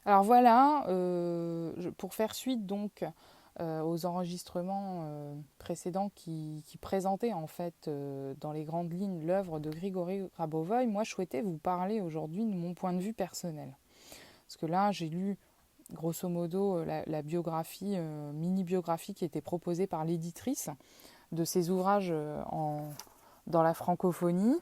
Alors voilà, pour faire suite donc aux enregistrements précédents qui présentaient en fait dans les grandes lignes l'œuvre de Grigory Grabovoï, moi je souhaitais vous parler aujourd'hui de mon point de vue personnel. Parce que là j'ai lu grosso modo la biographie, mini-biographie qui était proposée par l'éditrice de ses ouvrages dans la francophonie.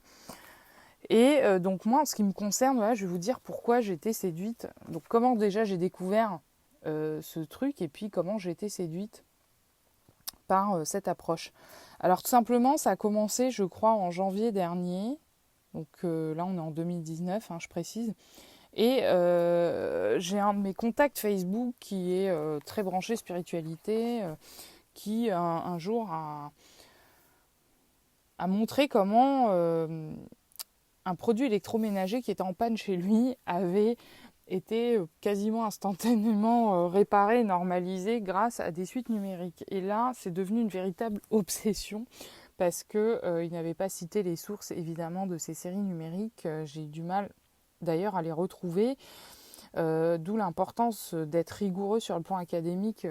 Et donc moi, en ce qui me concerne, voilà, je vais vous dire pourquoi j'ai été séduite. Donc comment déjà j'ai découvert ce truc et puis comment j'ai été séduite par cette approche. Alors tout simplement, ça a commencé, je crois, en janvier dernier. Donc là, on est en 2019, hein, je précise. Et j'ai un de mes contacts Facebook qui est très branché spiritualité, qui un jour a montré comment un produit électroménager qui était en panne chez lui avait été quasiment instantanément réparé, normalisé grâce à des suites numériques. Et là, c'est devenu une véritable obsession parce qu'il n'avait pas cité les sources évidemment de ces séries numériques. J'ai du mal d'ailleurs à les retrouver. D'où l'importance d'être rigoureux sur le plan académique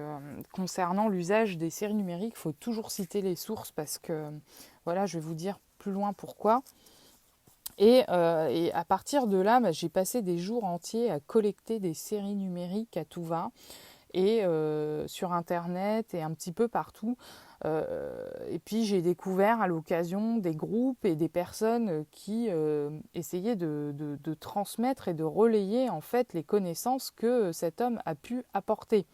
concernant l'usage des séries numériques. Il faut toujours citer les sources parce que, voilà, je vais vous dire plus loin pourquoi. Et à partir de là, j'ai passé des jours entiers à collecter des séries numériques à tout va, et sur Internet et un petit peu partout. Et puis j'ai découvert à l'occasion des groupes et des personnes qui essayaient de transmettre et de relayer en fait les connaissances que cet homme a pu apporter.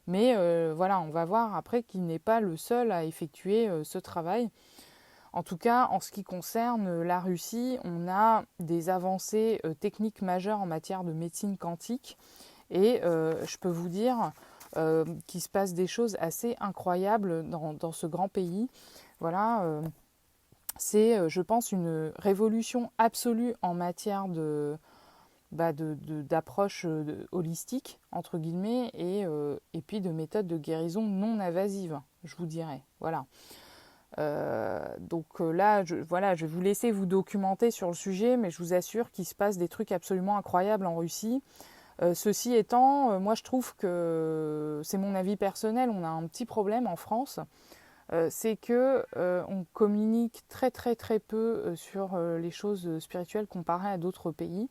Mais voilà, on va voir après qu'il n'est pas le seul à effectuer ce travail. En tout cas, en ce qui concerne la Russie, on a des avancées techniques majeures en matière de médecine quantique. Et je peux vous dire qu'il se passe des choses assez incroyables dans ce grand pays. Voilà, c'est, je pense, une révolution absolue en matière d'approche holistique, entre guillemets, et puis de méthodes de guérison non invasives, je vous dirais. Voilà. Donc là, voilà, je vais vous laisser vous documenter sur le sujet, mais je vous assure qu'il se passe des trucs absolument incroyables en Russie. Ceci étant, moi je trouve que c'est mon avis personnel, on a un petit problème en France, c'est que on communique très très très peu sur les choses spirituelles comparé à d'autres pays.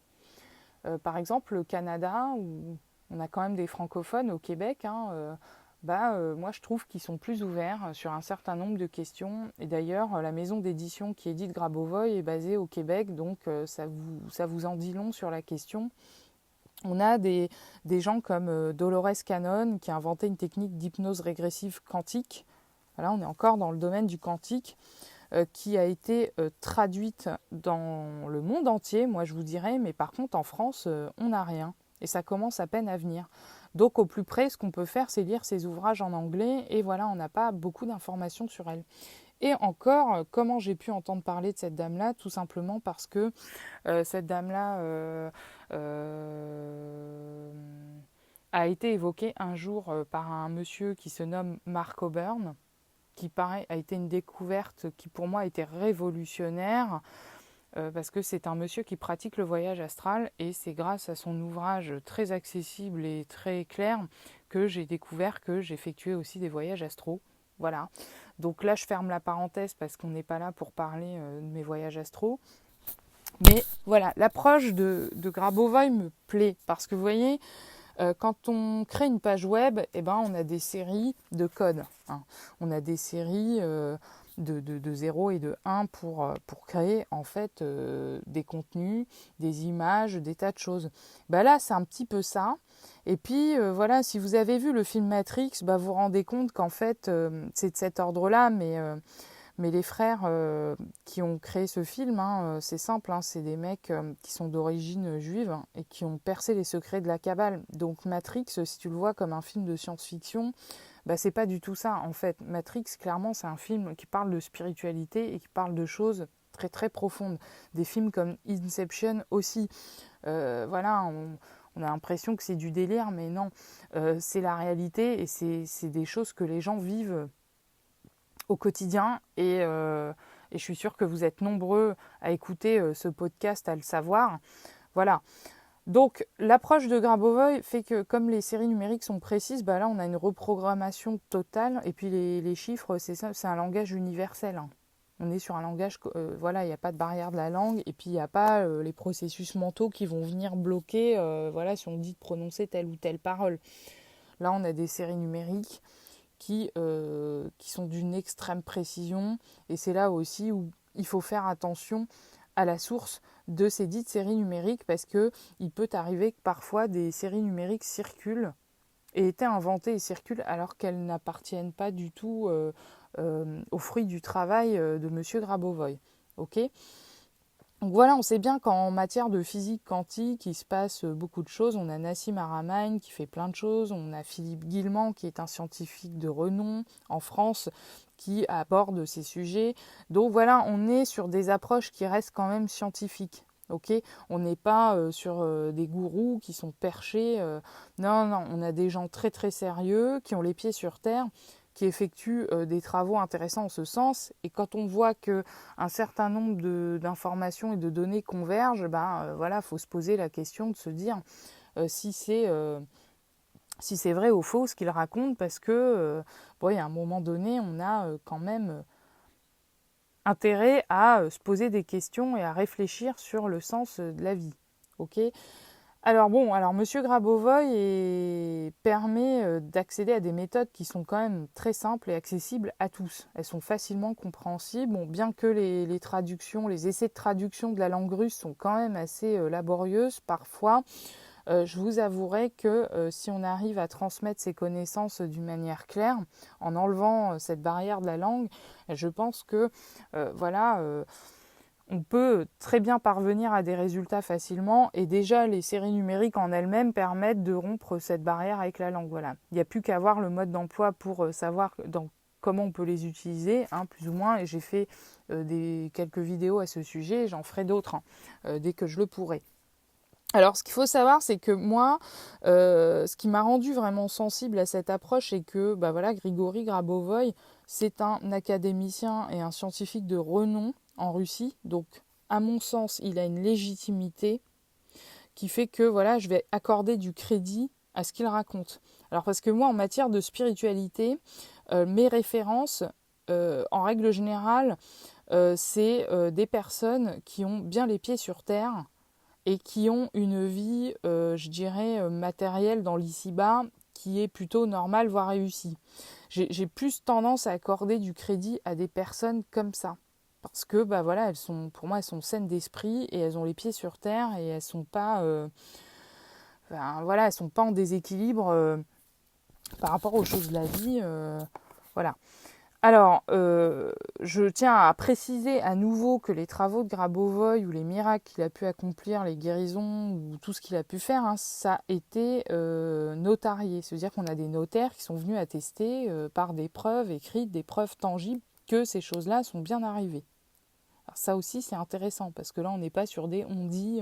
Par exemple, le Canada, où on a quand même des francophones au Québec, hein, moi je trouve qu'ils sont plus ouverts sur un certain nombre de questions. Et d'ailleurs, la maison d'édition qui édite Grabovoy est basée au Québec, donc ça vous en dit long sur la question. On a des gens comme Dolores Cannon qui a inventé une technique d'hypnose régressive quantique. Voilà, on est encore dans le domaine du quantique, qui a été traduite dans le monde entier, moi je vous dirais, mais par contre en France, on n'a rien. Et ça commence à peine à venir. Donc au plus près, ce qu'on peut faire, c'est lire ses ouvrages en anglais, et voilà, on n'a pas beaucoup d'informations sur elle. Et encore, comment j'ai pu entendre parler de cette dame-là? Tout simplement parce que cette dame-là a été évoquée un jour par un monsieur qui se nomme Mark Auburn, qui paraît a été une découverte qui pour moi était révolutionnaire, parce que c'est un monsieur qui pratique le voyage astral, et c'est grâce à son ouvrage très accessible et très clair que j'ai découvert que j'effectuais aussi des voyages astraux. Voilà. Donc là, je ferme la parenthèse parce qu'on n'est pas là pour parler de mes voyages astraux. Mais voilà, l'approche de Grabovoy me plaît parce que vous voyez, quand on crée une page web, eh ben, on a des séries de codes, hein. On a des séries de 0 et de 1 pour créer en fait des contenus, des images, des tas de choses. Ben là, c'est un petit peu ça. Et puis voilà, si vous avez vu le film Matrix, vous vous rendez compte qu'en fait c'est de cet ordre-là, mais les frères qui ont créé ce film, hein, c'est simple, hein, c'est des mecs qui sont d'origine juive, hein, et qui ont percé les secrets de la Kabbale. Donc Matrix, si tu le vois comme un film de science-fiction, c'est pas du tout ça. En fait, Matrix, clairement, c'est un film qui parle de spiritualité et qui parle de choses très très profondes. Des films comme Inception aussi. Voilà, on a l'impression que c'est du délire, mais non, c'est la réalité, et c'est des choses que les gens vivent au quotidien, et je suis sûre que vous êtes nombreux à écouter ce podcast, à le savoir. Voilà. Donc l'approche de Grabovoi fait que comme les séries numériques sont précises, bah là on a une reprogrammation totale et puis les chiffres c'est un langage universel. Hein. On est sur un langage, voilà, il n'y a pas de barrière de la langue et puis il n'y a pas les processus mentaux qui vont venir bloquer, voilà, si on dit de prononcer telle ou telle parole. Là on a des séries numériques qui sont d'une extrême précision et c'est là aussi où il faut faire attention à la source de ces dites séries numériques parce que il peut arriver que parfois des séries numériques circulent et été inventées et circulent alors qu'elles n'appartiennent pas du tout aux fruits du travail de Monsieur Grabovoi. Ok. Donc voilà, on sait bien qu'en matière de physique quantique, il se passe beaucoup de choses. On a Nassim Haramein qui fait plein de choses. On a Philippe Guillemant qui est un scientifique de renom en France qui aborde ces sujets. Donc voilà, on est sur des approches qui restent quand même scientifiques. Okay, on n'est pas sur des gourous qui sont perchés. Non, non, on a des gens très très sérieux qui ont les pieds sur terre, qui effectuent des travaux intéressants en ce sens. Et quand on voit que un certain nombre d'informations et de données convergent, ben voilà, faut se poser la question de se dire si c'est vrai ou faux ce qu'ils racontent, parce que bon, à un moment donné, on a quand même intérêt à se poser des questions et à réfléchir sur le sens de la vie. Ok. Alors bon, alors Monsieur Grabovoi permet d'accéder à des méthodes qui sont quand même très simples et accessibles à tous. Elles sont facilement compréhensibles. Bon, bien que les traductions, les essais de traduction de la langue russe sont quand même assez laborieuses parfois, je vous avouerai que si on arrive à transmettre ces connaissances d'une manière claire, en enlevant cette barrière de la langue, je pense que voilà on peut très bien parvenir à des résultats facilement et déjà les séries numériques en elles-mêmes permettent de rompre cette barrière avec la langue. Voilà. Il n'y a plus qu'à voir le mode d'emploi pour savoir comment on peut les utiliser, hein, plus ou moins, et j'ai fait quelques vidéos à ce sujet, j'en ferai d'autres dès que je le pourrai. Alors, ce qu'il faut savoir, c'est que moi, ce qui m'a rendu vraiment sensible à cette approche, c'est que bah voilà, Grigori Grabovoi, c'est un académicien et un scientifique de renom en Russie. Donc, à mon sens, il a une légitimité qui fait que voilà, je vais accorder du crédit à ce qu'il raconte. Alors, parce que moi, en matière de spiritualité, mes références, en règle générale, c'est des personnes qui ont bien les pieds sur terre et qui ont une vie, je dirais, matérielle dans l'ici-bas qui est plutôt normale, voire réussie. J'ai plus tendance à accorder du crédit à des personnes comme ça. Parce que, bah voilà, pour moi, elles sont saines d'esprit et elles ont les pieds sur terre et elles sont pas, voilà, elles sont pas en déséquilibre par rapport aux choses de la vie, voilà. Alors, je tiens à préciser à nouveau que les travaux de Grabovoi ou les miracles qu'il a pu accomplir, les guérisons ou tout ce qu'il a pu faire, hein, ça a été notarié. C'est-à-dire qu'on a des notaires qui sont venus attester par des preuves écrites, des preuves tangibles que ces choses-là sont bien arrivées. Alors ça aussi c'est intéressant parce que là on n'est pas sur des on-dit,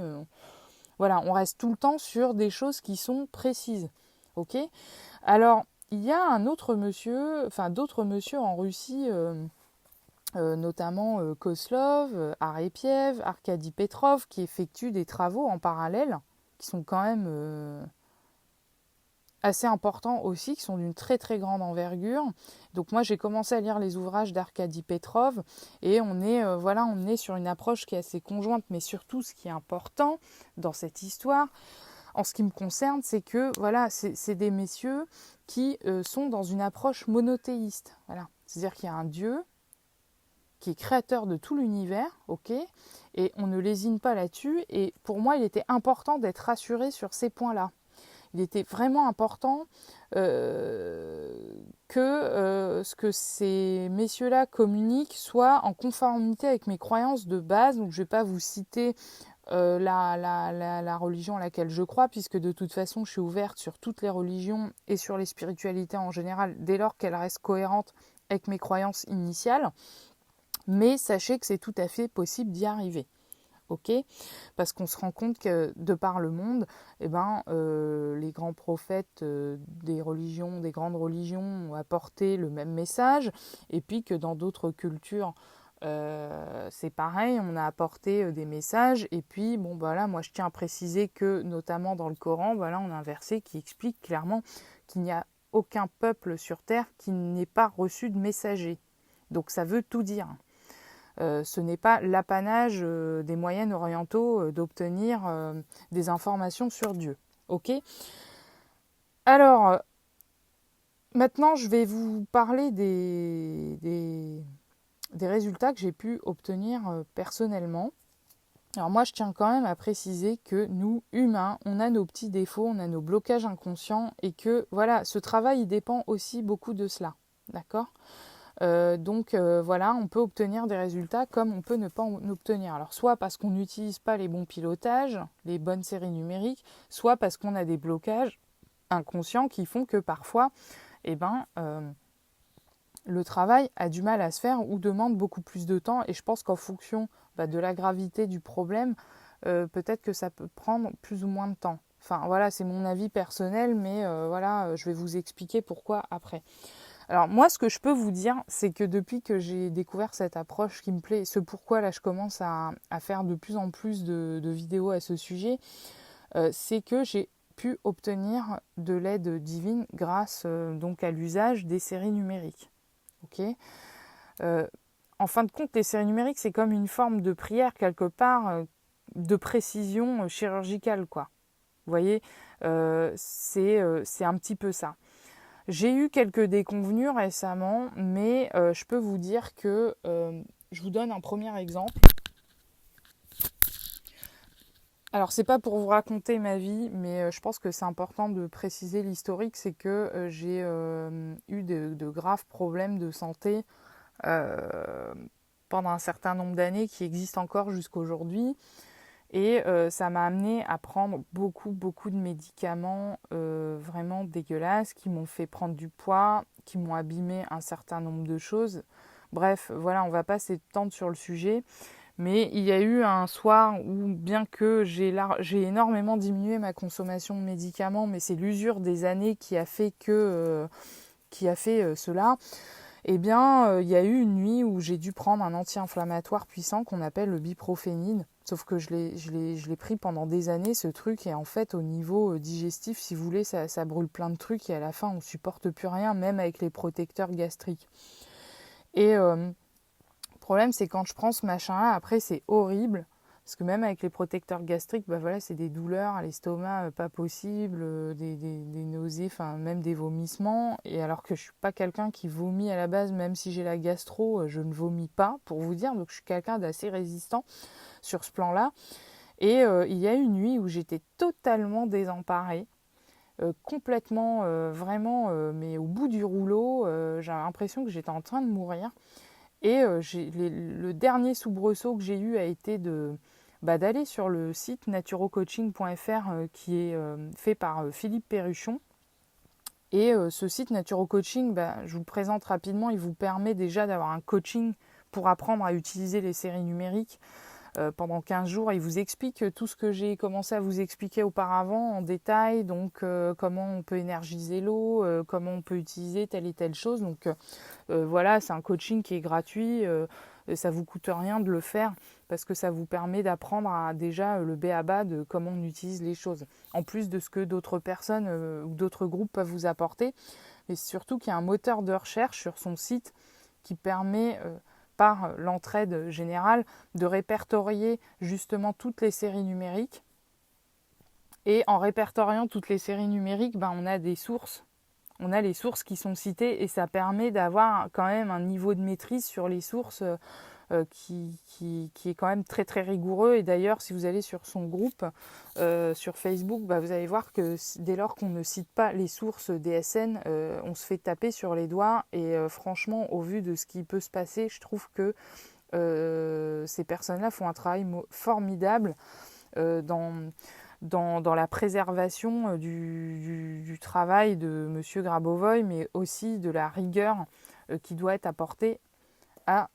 voilà, on reste tout le temps sur des choses qui sont précises. Ok. Alors il y a un autre monsieur, enfin d'autres monsieur en Russie, notamment Koslov, Arepiev, Arkady Petrov, qui effectuent des travaux en parallèle, qui sont quand même assez importants aussi, qui sont d'une très très grande envergure. Donc moi j'ai commencé à lire les ouvrages d'Arkady Petrov et on est sur une approche qui est assez conjointe, mais surtout ce qui est important dans cette histoire, en ce qui me concerne, c'est que voilà, c'est des messieurs qui sont dans une approche monothéiste. Voilà. C'est-à-dire qu'il y a un Dieu qui est créateur de tout l'univers, ok, et on ne lésine pas là-dessus. Et pour moi, il était important d'être rassuré sur ces points-là. Il était vraiment important que ce que ces messieurs-là communiquent soit en conformité avec mes croyances de base. Donc je ne vais pas vous citer la religion à laquelle je crois, puisque de toute façon je suis ouverte sur toutes les religions et sur les spiritualités en général, dès lors qu'elles restent cohérentes avec mes croyances initiales. Mais sachez que c'est tout à fait possible d'y arriver. Ok, parce qu'on se rend compte que de par le monde, les grands prophètes des religions, des grandes religions ont apporté le même message, et puis que dans d'autres cultures C'est pareil, on a apporté des messages et puis bon voilà, moi je tiens à préciser que notamment dans le Coran, voilà, on a un verset qui explique clairement qu'il n'y a aucun peuple sur terre qui n'ait pas reçu de messager. Donc ça veut tout dire. Ce n'est pas l'apanage des moyens orientaux d'obtenir des informations sur Dieu. Ok ? Alors, maintenant je vais vous parler des résultats que j'ai pu obtenir personnellement. Alors moi, je tiens quand même à préciser que nous, humains, on a nos petits défauts, on a nos blocages inconscients et que voilà, ce travail, il dépend aussi beaucoup de cela. D'accord ? Donc voilà, on peut obtenir des résultats comme on peut ne pas en obtenir. Alors soit parce qu'on n'utilise pas les bons pilotages, les bonnes séries numériques, soit parce qu'on a des blocages inconscients qui font que parfois, le travail a du mal à se faire ou demande beaucoup plus de temps. Et je pense qu'en fonction de la gravité du problème, peut-être que ça peut prendre plus ou moins de temps. Enfin voilà, c'est mon avis personnel, mais voilà, je vais vous expliquer pourquoi après. Alors moi, ce que je peux vous dire, c'est que depuis que j'ai découvert cette approche qui me plaît, ce pourquoi là je commence à faire de plus en plus de vidéos à ce sujet, c'est que j'ai pu obtenir de l'aide divine grâce donc à l'usage des séries numériques. Okay. En fin de compte, les séries numériques, c'est comme une forme de prière quelque part, de précision chirurgicale, quoi. Vous voyez, c'est un petit peu ça. J'ai eu quelques déconvenues récemment, mais je peux vous dire que je vous donne un premier exemple. Alors, c'est pas pour vous raconter ma vie, mais je pense que c'est important de préciser l'historique. C'est que j'ai eu de graves problèmes de santé pendant un certain nombre d'années qui existent encore jusqu'à aujourd'hui. Et ça m'a amené à prendre beaucoup de médicaments vraiment dégueulasses qui m'ont fait prendre du poids, qui m'ont abîmé un certain nombre de choses. Bref, voilà, on va pas s'étendre sur le sujet. Mais il y a eu un soir où, bien que j'ai énormément diminué ma consommation de médicaments, mais c'est l'usure des années qui a fait cela, eh bien, il y a eu une nuit où j'ai dû prendre un anti-inflammatoire puissant qu'on appelle le biprophénine. Sauf que je l'ai pris pendant des années, ce truc, et en fait, au niveau digestif, si vous voulez, ça brûle plein de trucs, et à la fin, on supporte plus rien, même avec les protecteurs gastriques. Et le problème, c'est quand je prends ce machin-là, après, c'est horrible. Parce que même avec les protecteurs gastriques, voilà, c'est des douleurs à l'estomac pas possible, des nausées, enfin même des vomissements. Et alors que je suis pas quelqu'un qui vomit à la base, même si j'ai la gastro, je ne vomis pas, pour vous dire. Donc je suis quelqu'un d'assez résistant sur ce plan-là. Et il y a une nuit où j'étais totalement désemparée, complètement, vraiment, mais au bout du rouleau. J'ai l'impression que j'étais en train de mourir. Et le dernier soubresaut que j'ai eu a été d'aller sur le site naturocoaching.fr qui est fait par Philippe Perruchon. Et ce site Naturocoaching, je vous le présente rapidement, il vous permet déjà d'avoir un coaching pour apprendre à utiliser les séries numériques pendant 15 jours. Il vous explique tout ce que j'ai commencé à vous expliquer auparavant en détail, donc comment on peut énergiser l'eau, comment on peut utiliser telle et telle chose. Donc voilà, c'est un coaching qui est gratuit, ça vous coûte rien de le faire parce que ça vous permet d'apprendre déjà le b.a.-ba de comment on utilise les choses. En plus de ce que d'autres personnes ou d'autres groupes peuvent vous apporter, mais surtout qu'il y a un moteur de recherche sur son site qui permet par l'entraide générale de répertorier justement toutes les séries numériques. Et en répertoriant toutes les séries numériques, on a des sources. On a les sources qui sont citées et ça permet d'avoir quand même un niveau de maîtrise sur les sources qui est quand même très très rigoureux. Et d'ailleurs, si vous allez sur son groupe sur Facebook, vous allez voir que dès lors qu'on ne cite pas les sources DSN, on se fait taper sur les doigts. Et franchement, au vu de ce qui peut se passer, je trouve que ces personnes-là font un travail formidable dans la préservation du travail de M. Grabovoy, mais aussi de la rigueur qui doit être apportée à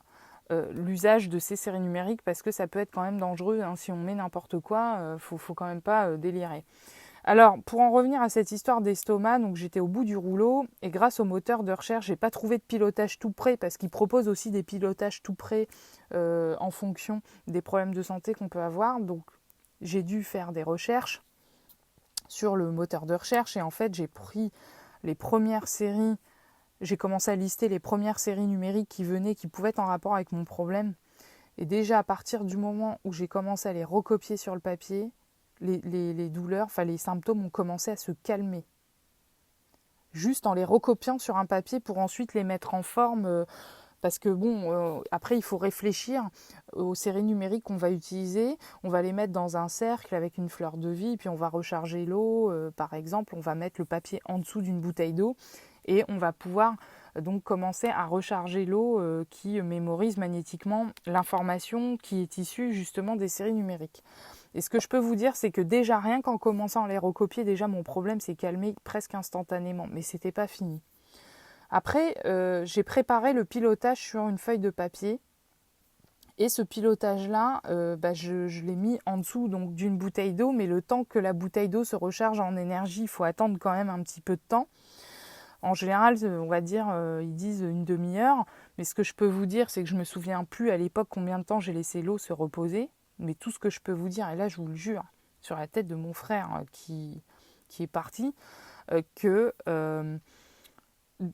l'usage de ces séries numériques, parce que ça peut être quand même dangereux, hein, si on met n'importe quoi, faut quand même pas délirer. Alors, pour en revenir à cette histoire d'estomac, donc j'étais au bout du rouleau et grâce au moteur de recherche, j'ai pas trouvé de pilotage tout près parce qu'il propose aussi des pilotages tout près en fonction des problèmes de santé qu'on peut avoir. Donc, j'ai dû faire des recherches sur le moteur de recherche et en fait, j'ai pris les premières séries, j'ai commencé à lister les premières séries numériques qui venaient, qui pouvaient être en rapport avec mon problème. Et déjà, à partir du moment où j'ai commencé à les recopier sur le papier, les douleurs, enfin les symptômes ont commencé à se calmer. Juste en les recopiant sur un papier pour ensuite les mettre en forme. Parce que bon, après il faut réfléchir aux séries numériques qu'on va utiliser. On va les mettre dans un cercle avec une fleur de vie, puis on va recharger l'eau. Par exemple, on va mettre le papier en dessous d'une bouteille d'eau et on va pouvoir donc commencer à recharger l'eau qui mémorise magnétiquement l'information qui est issue justement des séries numériques. Et ce que je peux vous dire, c'est que déjà rien qu'en commençant à les recopier, déjà mon problème s'est calmé presque instantanément, mais c'était pas fini. Après, j'ai préparé le pilotage sur une feuille de papier. Et ce pilotage-là, je l'ai mis en dessous donc, d'une bouteille d'eau, mais le temps que la bouteille d'eau se recharge en énergie, il faut attendre quand même un petit peu de temps. En général, on va dire, ils disent une demi-heure. Mais ce que je peux vous dire, c'est que je ne me souviens plus à l'époque combien de temps j'ai laissé l'eau se reposer. Mais tout ce que je peux vous dire, et là je vous le jure, sur la tête de mon frère qui est parti, que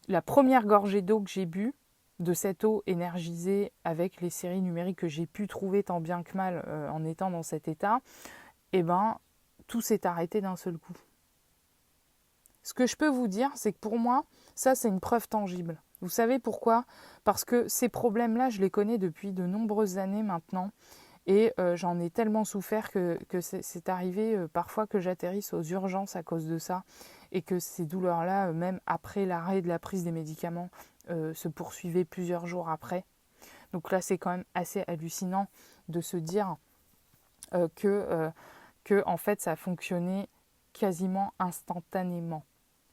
la première gorgée d'eau que j'ai bu, de cette eau énergisée avec les séries numériques que j'ai pu trouver tant bien que mal en étant dans cet état, eh ben, tout s'est arrêté d'un seul coup. Ce que je peux vous dire, c'est que pour moi, ça c'est une preuve tangible. Vous savez pourquoi ? Parce que ces problèmes-là, je les connais depuis de nombreuses années maintenant. Et j'en ai tellement souffert que c'est arrivé parfois que j'atterrisse aux urgences à cause de ça. Et que ces douleurs-là, même après l'arrêt de la prise des médicaments, se poursuivaient plusieurs jours après. Donc là, c'est quand même assez hallucinant de se dire que en fait, ça fonctionnait quasiment instantanément.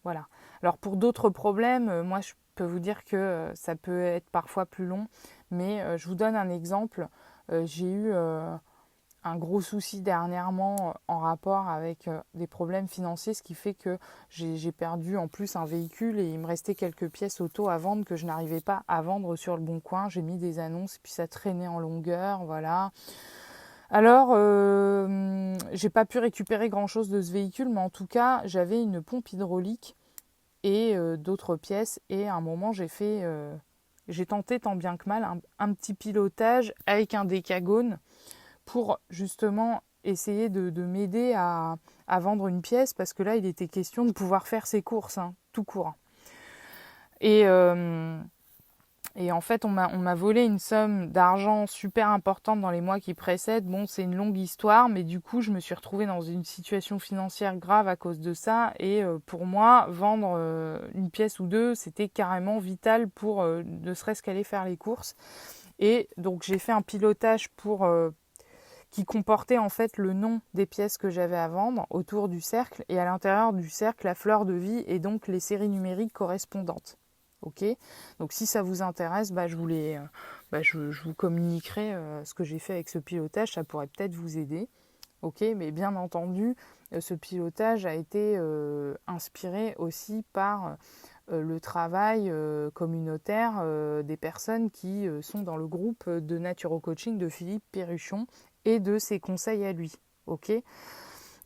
Voilà. Alors pour d'autres problèmes, moi je peux vous dire que ça peut être parfois plus long, mais je vous donne un exemple. J'ai eu un gros souci dernièrement en rapport avec des problèmes financiers, ce qui fait que j'ai perdu en plus un véhicule et il me restait quelques pièces auto à vendre que je n'arrivais pas à vendre sur le bon coin. J'ai mis des annonces et puis ça traînait en longueur, voilà. Alors, j'ai pas pu récupérer grand-chose de ce véhicule, mais en tout cas, j'avais une pompe hydraulique et d'autres pièces. Et à un moment, j'ai tenté tant bien que mal un petit pilotage avec un décagone pour justement essayer de m'aider à vendre une pièce parce que là, il était question de pouvoir faire ses courses, tout court. Et en fait, on m'a volé une somme d'argent super importante dans les mois qui précèdent. Bon, c'est une longue histoire, mais du coup, je me suis retrouvée dans une situation financière grave à cause de ça. Et pour moi, vendre une pièce ou deux, c'était carrément vital pour ne serait-ce qu'aller faire les courses. Et donc, j'ai fait un pilotage qui comportait en fait le nom des pièces que j'avais à vendre autour du cercle. Et à l'intérieur du cercle, la fleur de vie et donc les séries numériques correspondantes. Ok, donc si ça vous intéresse, je vous communiquerai ce que j'ai fait avec ce pilotage, ça pourrait peut-être vous aider. Ok, mais bien entendu, ce pilotage a été inspiré aussi par le travail communautaire des personnes qui sont dans le groupe de Naturo-Coaching de Philippe Perruchon et de ses conseils à lui. Ok.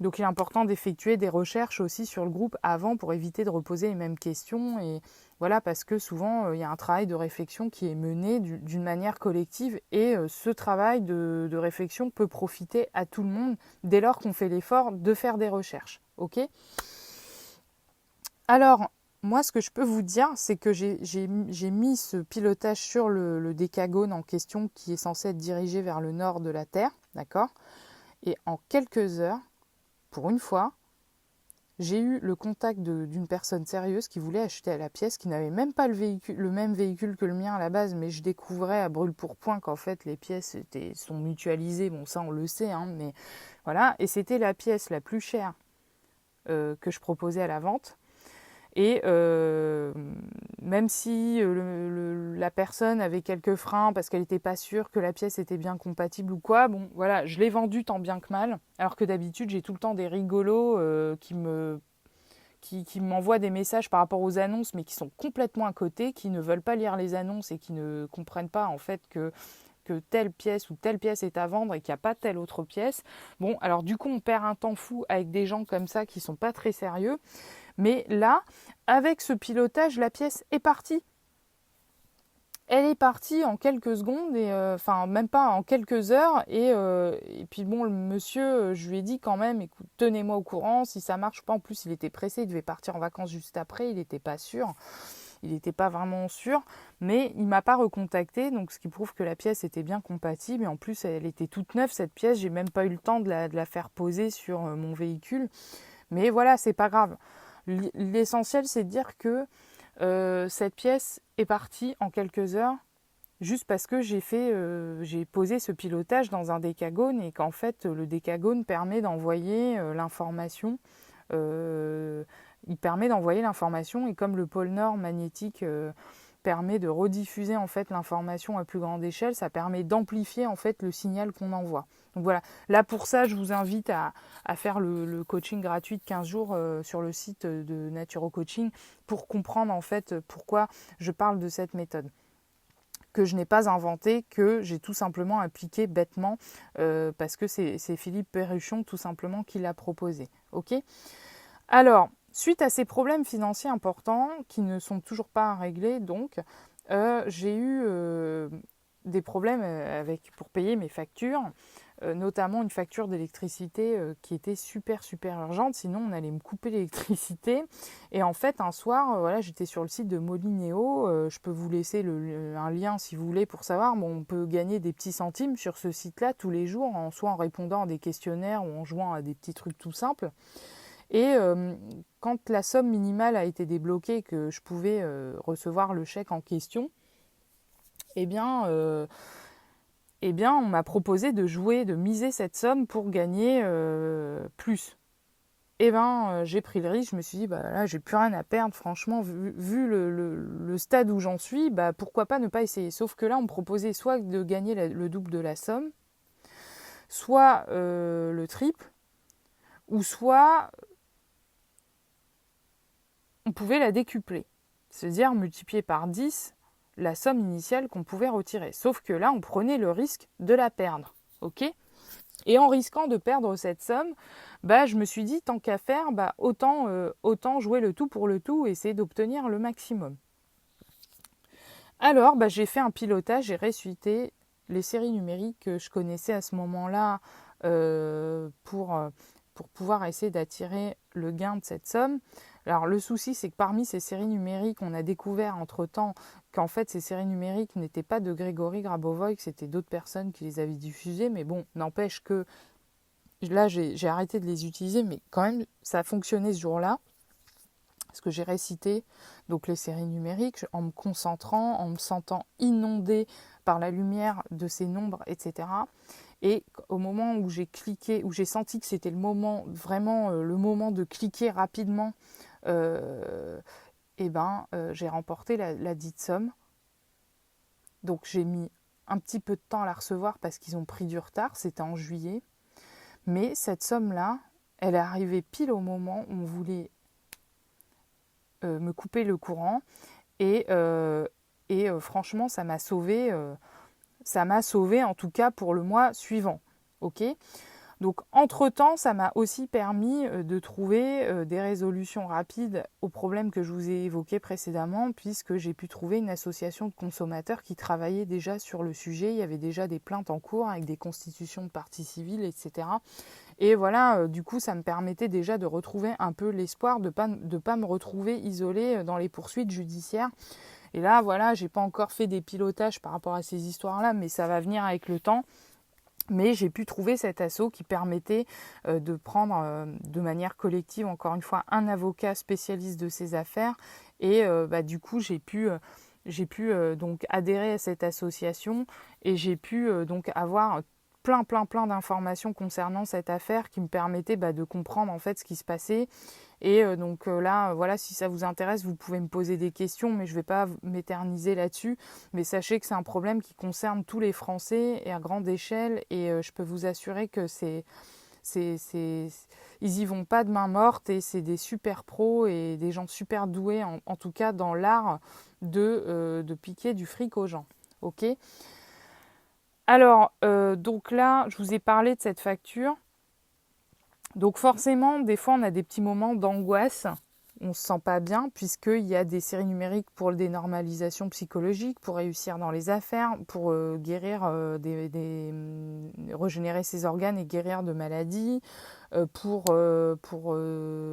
Donc il est important d'effectuer des recherches aussi sur le groupe avant pour éviter de reposer les mêmes questions et voilà parce que souvent il y a un travail de réflexion qui est mené d'une manière collective et ce travail de réflexion peut profiter à tout le monde dès lors qu'on fait l'effort de faire des recherches. Ok ? Alors moi ce que je peux vous dire c'est que j'ai mis ce pilotage sur le décagone en question qui est censé être dirigé vers le nord de la Terre, d'accord ? Et en quelques heures, pour une fois, j'ai eu le contact d'une personne sérieuse qui voulait acheter la pièce, qui n'avait même pas le même véhicule que le mien à la base, mais je découvrais à brûle-pourpoint qu'en fait les pièces sont mutualisées, bon ça on le sait, mais voilà, et c'était la pièce la plus chère que je proposais à la vente. Et même si la personne avait quelques freins parce qu'elle n'était pas sûre que la pièce était bien compatible ou quoi, bon voilà, je l'ai vendue tant bien que mal, alors que d'habitude j'ai tout le temps des rigolos qui m'envoient des messages par rapport aux annonces, mais qui sont complètement à côté, qui ne veulent pas lire les annonces et qui ne comprennent pas en fait que telle pièce ou telle pièce est à vendre et qu'il n'y a pas telle autre pièce. Bon, alors du coup, on perd un temps fou avec des gens comme ça qui ne sont pas très sérieux. Mais là, avec ce pilotage, la pièce est partie. Elle est partie en quelques secondes, enfin même pas en quelques heures. Et puis bon, le monsieur, je lui ai dit quand même, écoute, tenez-moi au courant si ça marche pas. En plus, il était pressé, il devait partir en vacances juste après, il n'était pas sûr. Il n'était pas vraiment sûr, mais il ne m'a pas recontacté, donc ce qui prouve que la pièce était bien compatible. Et en plus, elle était toute neuve, cette pièce. J'ai même pas eu le temps de la faire poser sur mon véhicule. Mais voilà, c'est pas grave. L'essentiel, c'est de dire que cette pièce est partie en quelques heures, juste parce que j'ai posé ce pilotage dans un décagone et qu'en fait, le décagone permet d'envoyer l'information. Il permet d'envoyer l'information et comme le pôle nord magnétique permet de rediffuser en fait l'information à plus grande échelle, ça permet d'amplifier en fait le signal qu'on envoie. Donc voilà, là pour ça je vous invite à faire le coaching gratuit de 15 jours sur le site de Naturo Coaching pour comprendre en fait pourquoi je parle de cette méthode que je n'ai pas inventé, que j'ai tout simplement appliqué bêtement parce que c'est Philippe Perruchon tout simplement qui l'a proposé. Ok ? Alors, suite à ces problèmes financiers importants qui ne sont toujours pas réglés, donc, j'ai eu des problèmes pour payer mes factures, notamment une facture d'électricité qui était super super urgente, sinon on allait me couper l'électricité. Et en fait, un soir, voilà, j'étais sur le site de Molinéo, je peux vous laisser un lien si vous voulez pour savoir, bon, on peut gagner des petits centimes sur ce site-là tous les jours, soit en répondant à des questionnaires ou en jouant à des petits trucs tout simples. Et quand la somme minimale a été débloquée, que je pouvais recevoir le chèque en question, eh bien, on m'a proposé de jouer, de miser cette somme pour gagner plus. Eh bien, j'ai pris le risque, je me suis dit, bah là, j'ai plus rien à perdre, franchement, vu le stade où j'en suis, bah pourquoi pas ne pas essayer. Sauf que là, on me proposait soit de gagner le double de la somme, soit le triple, ou soit on pouvait la décupler, c'est-à-dire multiplier par 10 la somme initiale qu'on pouvait retirer. Sauf que là, on prenait le risque de la perdre. Ok ? Et en risquant de perdre cette somme, bah, je me suis dit, tant qu'à faire, bah, autant jouer le tout pour le tout et essayer d'obtenir le maximum. Alors, bah, j'ai fait un pilotage, j'ai ressuscité les séries numériques que je connaissais à ce moment-là pour pouvoir essayer d'attirer le gain de cette somme. Alors le souci, c'est que parmi ces séries numériques, on a découvert entre-temps qu'en fait ces séries numériques n'étaient pas de Grégory Grabovoy, que c'était d'autres personnes qui les avaient diffusées, mais bon, n'empêche que là j'ai arrêté de les utiliser, mais quand même ça a fonctionné ce jour-là, parce que j'ai récité donc les séries numériques en me concentrant, en me sentant inondée par la lumière de ces nombres, etc. Et au moment où j'ai cliqué, où j'ai senti que c'était le moment, vraiment le moment de cliquer rapidement, j'ai remporté la dite somme. Donc j'ai mis un petit peu de temps à la recevoir parce qu'ils ont pris du retard, c'était en juillet. Mais cette somme-là, elle est arrivée pile au moment où on voulait me couper le courant. Et franchement, ça m'a sauvée. Ça m'a sauvée en tout cas pour le mois suivant. Ok ? Donc entre-temps, ça m'a aussi permis de trouver des résolutions rapides aux problèmes que je vous ai évoqués précédemment, puisque j'ai pu trouver une association de consommateurs qui travaillait déjà sur le sujet. Il y avait déjà des plaintes en cours avec des constitutions de partie civile, etc. Et voilà, du coup, ça me permettait déjà de retrouver un peu l'espoir de pas me retrouver isolée dans les poursuites judiciaires. Et là, voilà, j'ai pas encore fait des pilotages par rapport à ces histoires-là, mais ça va venir avec le temps. Mais j'ai pu trouver cet assaut qui permettait de prendre de manière collective, encore une fois, un avocat spécialiste de ces affaires. Et du coup, j'ai pu donc adhérer à cette association et j'ai pu donc avoir plein d'informations concernant cette affaire qui me permettaient de comprendre en fait ce qui se passait Et donc là, voilà, si ça vous intéresse, vous pouvez me poser des questions, mais je ne vais pas m'éterniser là-dessus. Mais sachez que c'est un problème qui concerne tous les Français et à grande échelle. Et je peux vous assurer que ils y vont pas de main morte et c'est des super pros et des gens super doués, en tout cas dans l'art de piquer du fric aux gens. Ok. Alors, donc là, je vous ai parlé de cette facture. Donc forcément, des fois, on a des petits moments d'angoisse. On ne se sent pas bien puisqu'il y a des séries numériques pour la dénormalisation psychologique, pour réussir dans les affaires, pour guérir, régénérer ses organes et guérir de maladies, pour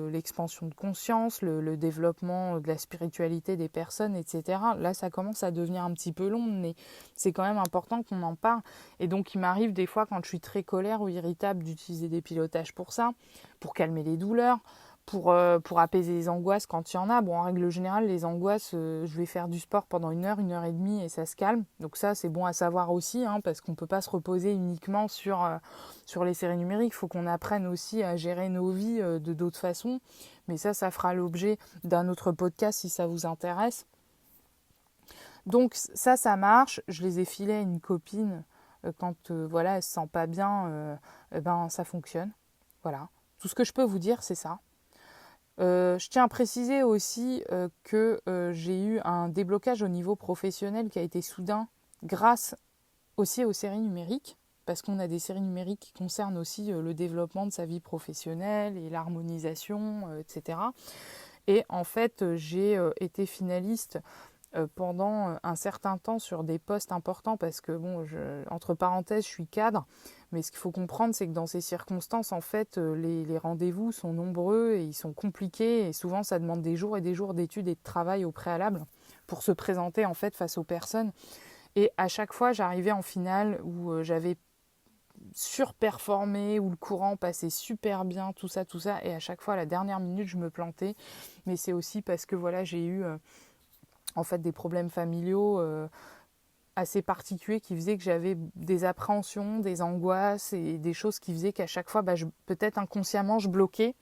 l'expansion de conscience, le développement de la spiritualité des personnes, etc. Là, ça commence à devenir un petit peu long, mais c'est quand même important qu'on en parle. Et donc, il m'arrive des fois, quand je suis très colère ou irritable, d'utiliser des pilotages pour ça, pour calmer les douleurs, pour apaiser les angoisses quand il y en a. Bon, en règle générale, les angoisses, je vais faire du sport pendant 1 heure et demie et ça se calme. Donc ça, c'est bon à savoir aussi, hein, parce qu'on ne peut pas se reposer uniquement sur les séries numériques. Il faut qu'on apprenne aussi à gérer nos vies de d'autres façons. Mais ça fera l'objet d'un autre podcast si ça vous intéresse. Donc ça marche. Je les ai filés à une copine quand voilà, elle ne se sent pas bien. Ben, ça fonctionne. Voilà. Tout ce que je peux vous dire, c'est ça. Je tiens à préciser aussi que j'ai eu un déblocage au niveau professionnel qui a été soudain grâce aussi aux séries numériques, parce qu'on a des séries numériques qui concernent aussi le développement de sa vie professionnelle et l'harmonisation, etc. Et en fait, j'ai été finaliste pendant un certain temps sur des postes importants parce que, bon, entre parenthèses, je suis cadre. Mais ce qu'il faut comprendre, c'est que dans ces circonstances, en fait, les rendez-vous sont nombreux et ils sont compliqués. Et souvent, ça demande des jours et des jours d'études et de travail au préalable pour se présenter, en fait, face aux personnes. Et à chaque fois, j'arrivais en finale où j'avais surperformé, où le courant passait super bien, tout ça. Et à chaque fois, à la dernière minute, je me plantais. Mais c'est aussi parce que, voilà, j'ai eu en fait des problèmes familiaux assez particuliers qui faisaient que j'avais des appréhensions, des angoisses et des choses qui faisaient qu'à chaque fois, peut-être inconsciemment, je bloquais.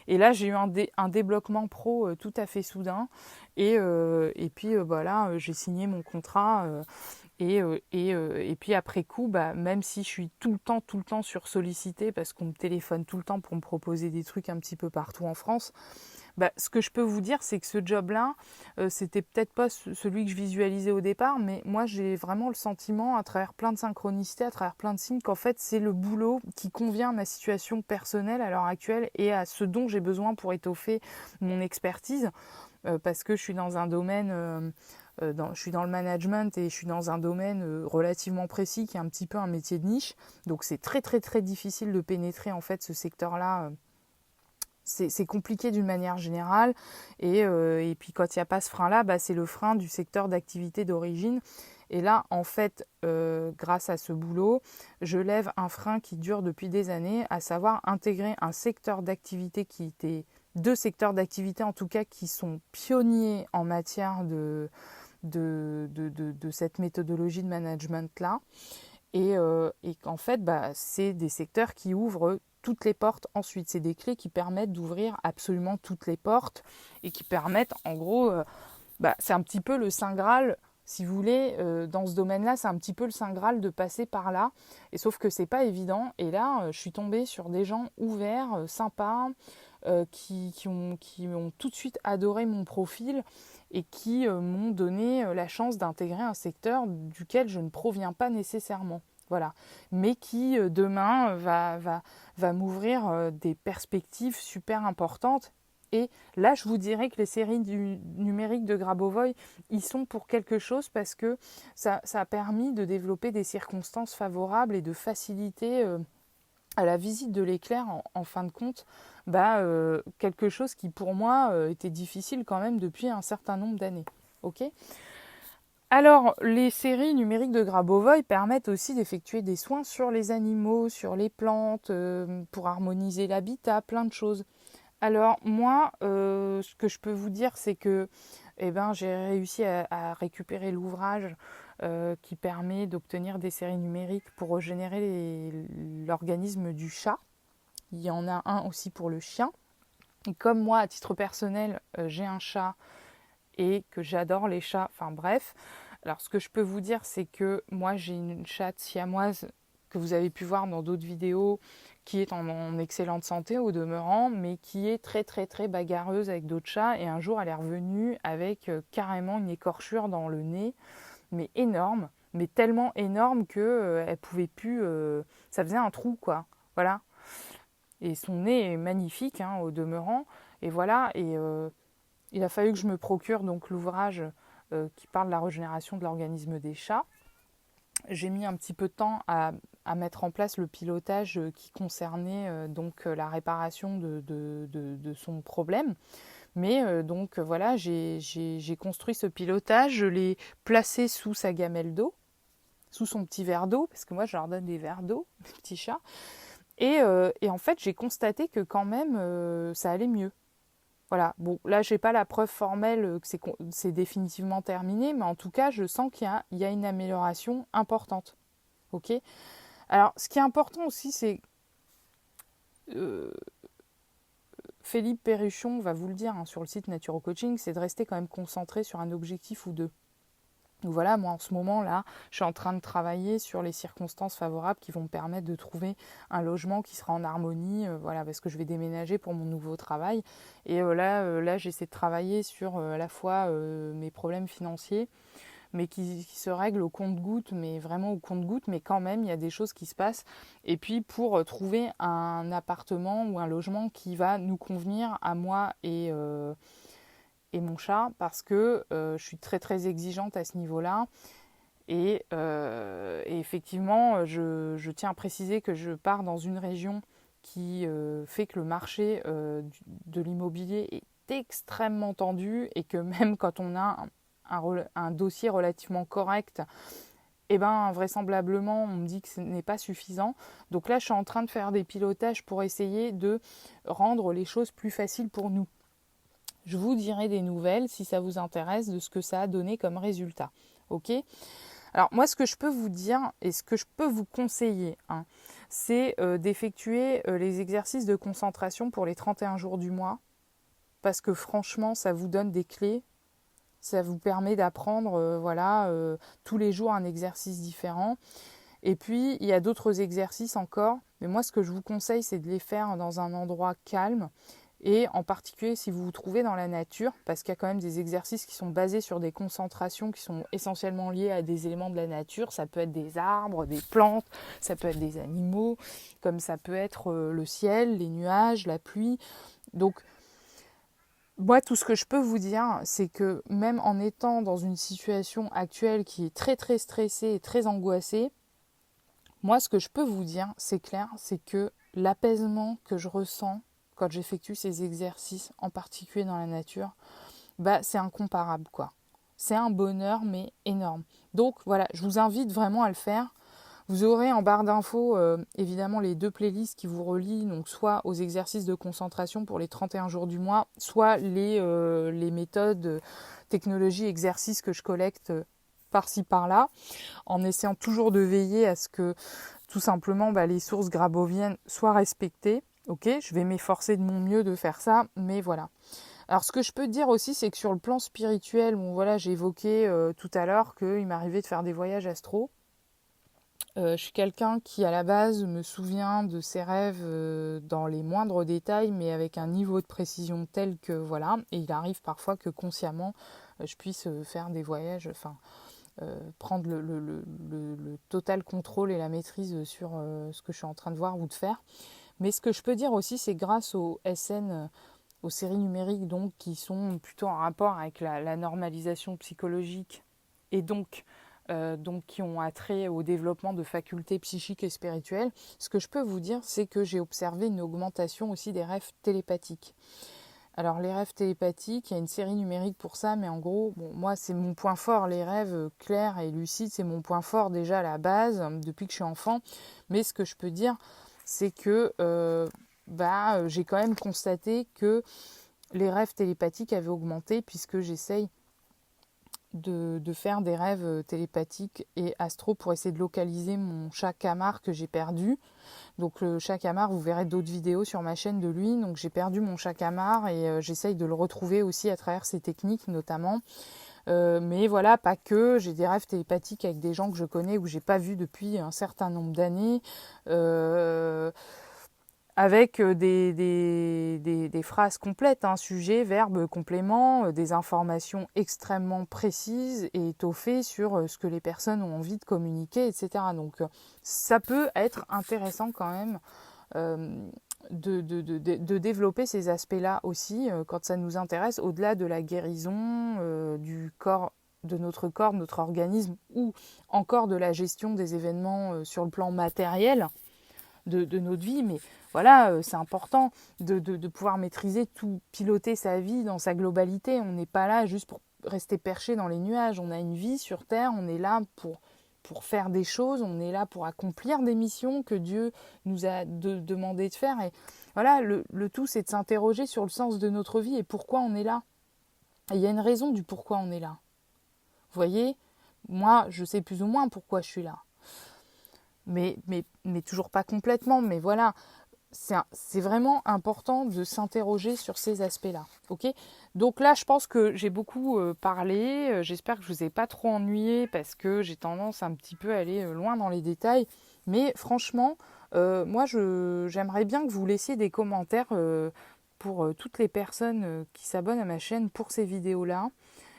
Et là, j'ai eu un débloquement pro tout à fait soudain. Et puis, voilà, j'ai signé mon contrat. Et puis après coup, même si je suis tout le temps sursollicitée parce qu'on me téléphone tout le temps pour me proposer des trucs un petit peu partout en France, ce que je peux vous dire, c'est que ce job-là, c'était peut-être pas celui que je visualisais au départ, mais moi j'ai vraiment le sentiment, à travers plein de synchronicités, à travers plein de signes, qu'en fait c'est le boulot qui convient à ma situation personnelle à l'heure actuelle et à ce dont j'ai besoin pour étoffer mon expertise, parce que je suis dans un domaine, je suis dans le management et je suis dans un domaine relativement précis qui est un petit peu un métier de niche, donc c'est très très très difficile de pénétrer en fait ce secteur-là. C'est compliqué d'une manière générale et puis quand il n'y a pas ce frein-là, c'est le frein du secteur d'activité d'origine. Et là, en fait, grâce à ce boulot, je lève un frein qui dure depuis des années, à savoir intégrer un secteur d'activité qui était deux secteurs d'activité en tout cas qui sont pionniers en matière de cette méthodologie de management-là. Et qu'en fait, c'est des secteurs qui ouvrent toutes les portes ensuite. C'est des clés qui permettent d'ouvrir absolument toutes les portes et qui permettent, en gros, c'est un petit peu le Saint Graal, si vous voulez, dans ce domaine-là, c'est un petit peu le Saint Graal de passer par là. Et sauf que c'est pas évident. Et là, je suis tombée sur des gens ouverts, sympas, qui ont tout de suite adoré mon profil et qui m'ont donné la chance d'intégrer un secteur duquel je ne proviens pas nécessairement. Voilà. Mais qui demain va m'ouvrir des perspectives super importantes. Et là, je vous dirais que les séries du numérique de Grabovoi, ils sont pour quelque chose parce que ça a permis de développer des circonstances favorables et de faciliter à la visite de l'éclair, en fin de compte, quelque chose qui pour moi était difficile quand même depuis un certain nombre d'années. Ok ? Alors, les séries numériques de Grabovoi permettent aussi d'effectuer des soins sur les animaux, sur les plantes, pour harmoniser l'habitat, plein de choses. Alors, moi, ce que je peux vous dire, c'est que j'ai réussi à récupérer l'ouvrage qui permet d'obtenir des séries numériques pour régénérer l'organisme du chat. Il y en a un aussi pour le chien. Et comme moi, à titre personnel, j'ai un chat et que j'adore les chats, enfin bref. Alors ce que je peux vous dire, c'est que moi j'ai une chatte siamoise que vous avez pu voir dans d'autres vidéos, qui est en excellente santé au demeurant, mais qui est très très très bagarreuse avec d'autres chats. Et un jour, elle est revenue avec carrément une écorchure dans le nez, mais énorme, mais tellement énorme que elle pouvait plus, ça faisait un trou quoi. Voilà. Et son nez est magnifique hein, au demeurant. Et voilà. Et il a fallu que je me procure donc l'ouvrage qui parle de la régénération de l'organisme des chats. J'ai mis un petit peu de temps à mettre en place le pilotage qui concernait donc la réparation de son problème. Mais donc voilà, j'ai construit ce pilotage, je l'ai placé sous sa gamelle d'eau, sous son petit verre d'eau, parce que moi je leur donne des verres d'eau, mes petits chats. Et en fait, j'ai constaté que quand même, ça allait mieux. Voilà, bon, là, j'ai pas la preuve formelle que c'est définitivement terminé, mais en tout cas, je sens qu'il y a une amélioration importante. Ok. Alors, ce qui est important aussi, c'est euh, Philippe Perruchon va vous le dire hein, sur le site Naturo Coaching, c'est de rester quand même concentré sur un objectif ou deux. Donc voilà, moi en ce moment là, je suis en train de travailler sur les circonstances favorables qui vont me permettre de trouver un logement qui sera en harmonie, voilà, parce que je vais déménager pour mon nouveau travail. Et là, j'essaie de travailler sur à la fois mes problèmes financiers, mais qui se règlent au compte-gouttes, mais vraiment au compte-gouttes, mais quand même, il y a des choses qui se passent. Et puis pour trouver un appartement ou un logement qui va nous convenir à moi et mon chat, parce que je suis très très exigeante à ce niveau-là. Et effectivement, je tiens à préciser que je pars dans une région qui fait que le marché de l'immobilier est extrêmement tendu et que même quand on a un dossier relativement correct, eh ben, vraisemblablement, on me dit que ce n'est pas suffisant. Donc là, je suis en train de faire des pilotages pour essayer de rendre les choses plus faciles pour nous. Je vous dirai des nouvelles si ça vous intéresse de ce que ça a donné comme résultat. Ok ? Alors moi, ce que je peux vous dire et ce que je peux vous conseiller, hein, c'est d'effectuer les exercices de concentration pour les 31 jours du mois, parce que franchement, ça vous donne des clés, ça vous permet d'apprendre tous les jours un exercice différent. Et puis, il y a d'autres exercices encore, mais moi, ce que je vous conseille, c'est de les faire dans un endroit calme, et en particulier si vous vous trouvez dans la nature, parce qu'il y a quand même des exercices qui sont basés sur des concentrations qui sont essentiellement liées à des éléments de la nature. Ça peut être des arbres, des plantes, ça peut être des animaux, comme ça peut être le ciel, les nuages, la pluie. Donc, moi, tout ce que je peux vous dire, c'est que même en étant dans une situation actuelle qui est très très stressée et très angoissée, moi, ce que je peux vous dire, c'est clair, c'est que l'apaisement que je ressens quand j'effectue ces exercices, en particulier dans la nature, bah, c'est incomparable, quoi. C'est un bonheur, mais énorme. Donc, voilà, je vous invite vraiment à le faire. Vous aurez en barre d'infos, évidemment, les deux playlists qui vous relient, donc soit aux exercices de concentration pour les 31 jours du mois, soit les méthodes, technologies, exercices que je collecte par-ci, par-là, en essayant toujours de veiller à ce que, tout simplement, les sources graboviennes soient respectées. Ok, je vais m'efforcer de mon mieux de faire ça, mais voilà. Alors ce que je peux dire aussi, c'est que sur le plan spirituel, bon voilà, j'ai évoqué tout à l'heure qu'il m'arrivait de faire des voyages astro. Je suis quelqu'un qui à la base me souvient de ses rêves dans les moindres détails, mais avec un niveau de précision tel que voilà, et il arrive parfois que consciemment je puisse faire des voyages, enfin prendre le total contrôle et la maîtrise sur ce que je suis en train de voir ou de faire. Mais ce que je peux dire aussi, c'est grâce aux SN, aux séries numériques donc, qui sont plutôt en rapport avec la normalisation psychologique et donc qui ont attrait au développement de facultés psychiques et spirituelles, ce que je peux vous dire, c'est que j'ai observé une augmentation aussi des rêves télépathiques. Alors les rêves télépathiques, il y a une série numérique pour ça, mais en gros, bon, moi c'est mon point fort, les rêves clairs et lucides, c'est mon point fort déjà à la base, depuis que je suis enfant. Mais ce que je peux dire, c'est que j'ai quand même constaté que les rêves télépathiques avaient augmenté, puisque j'essaye de faire des rêves télépathiques et astro pour essayer de localiser mon chat Camar que j'ai perdu. Donc le chat Camar, vous verrez d'autres vidéos sur ma chaîne de lui. Donc j'ai perdu mon chat Camar et j'essaye de le retrouver aussi à travers ces techniques notamment. Mais voilà, pas que. J'ai des rêves télépathiques avec des gens que je connais ou que j'ai pas vus depuis un certain nombre d'années. Avec des phrases complètes, hein, sujet, verbe, complément, des informations extrêmement précises et étoffées sur ce que les personnes ont envie de communiquer, etc. Donc ça peut être intéressant quand même de développer ces aspects-là aussi quand ça nous intéresse, au-delà de la guérison du corps, de notre corps, de notre organisme, ou encore de la gestion des événements sur le plan matériel de notre vie. Mais voilà, c'est important de pouvoir maîtriser tout, piloter sa vie dans sa globalité. On n'est pas là juste pour rester perché dans les nuages. On a une vie sur Terre, on est là pour faire des choses, on est là pour accomplir des missions que Dieu nous a demandé de faire. Et voilà, le tout, c'est de s'interroger sur le sens de notre vie et pourquoi on est là. Et il y a une raison du pourquoi on est là. Vous voyez, moi, je sais plus ou moins pourquoi je suis là. Mais toujours pas complètement. Mais voilà, c'est vraiment important de s'interroger sur ces aspects-là. Okay, donc là, je pense que j'ai beaucoup parlé. J'espère que je ne vous ai pas trop ennuyé parce que j'ai tendance un petit peu à aller loin dans les détails. Mais franchement, moi, j'aimerais bien que vous laissiez des commentaires pour toutes les personnes qui s'abonnent à ma chaîne pour ces vidéos-là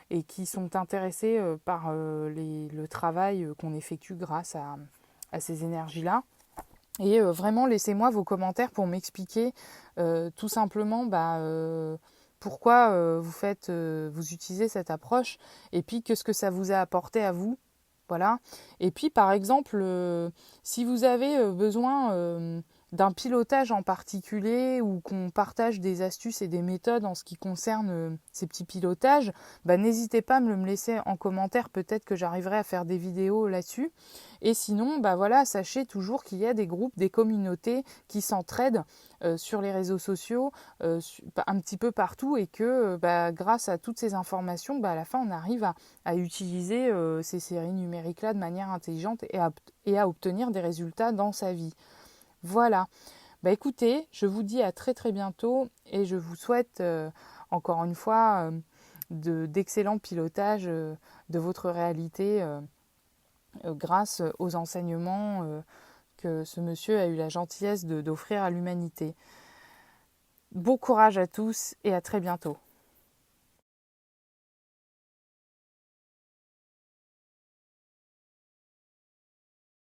et qui sont intéressées par le travail qu'on effectue grâce à ces énergies-là. Et vraiment, laissez-moi vos commentaires pour m'expliquer tout simplement pourquoi vous utilisez cette approche et puis qu'est-ce que ça vous a apporté à vous. Voilà. Et puis, par exemple, si vous avez besoin d'un pilotage en particulier ou qu'on partage des astuces et des méthodes en ce qui concerne ces petits pilotages, n'hésitez pas à me le laisser en commentaire. Peut-être que j'arriverai à faire des vidéos là-dessus. Et sinon, voilà, sachez toujours qu'il y a des groupes, des communautés qui s'entraident sur les réseaux sociaux, un petit peu partout, et que grâce à toutes ces informations, à la fin, on arrive à utiliser ces séries numériques-là de manière intelligente et à obtenir des résultats dans sa vie. Voilà. Écoutez, je vous dis à très très bientôt et je vous souhaite encore une fois d'excellents pilotages de votre réalité grâce aux enseignements que ce monsieur a eu la gentillesse d'offrir à l'humanité. Bon courage à tous et à très bientôt.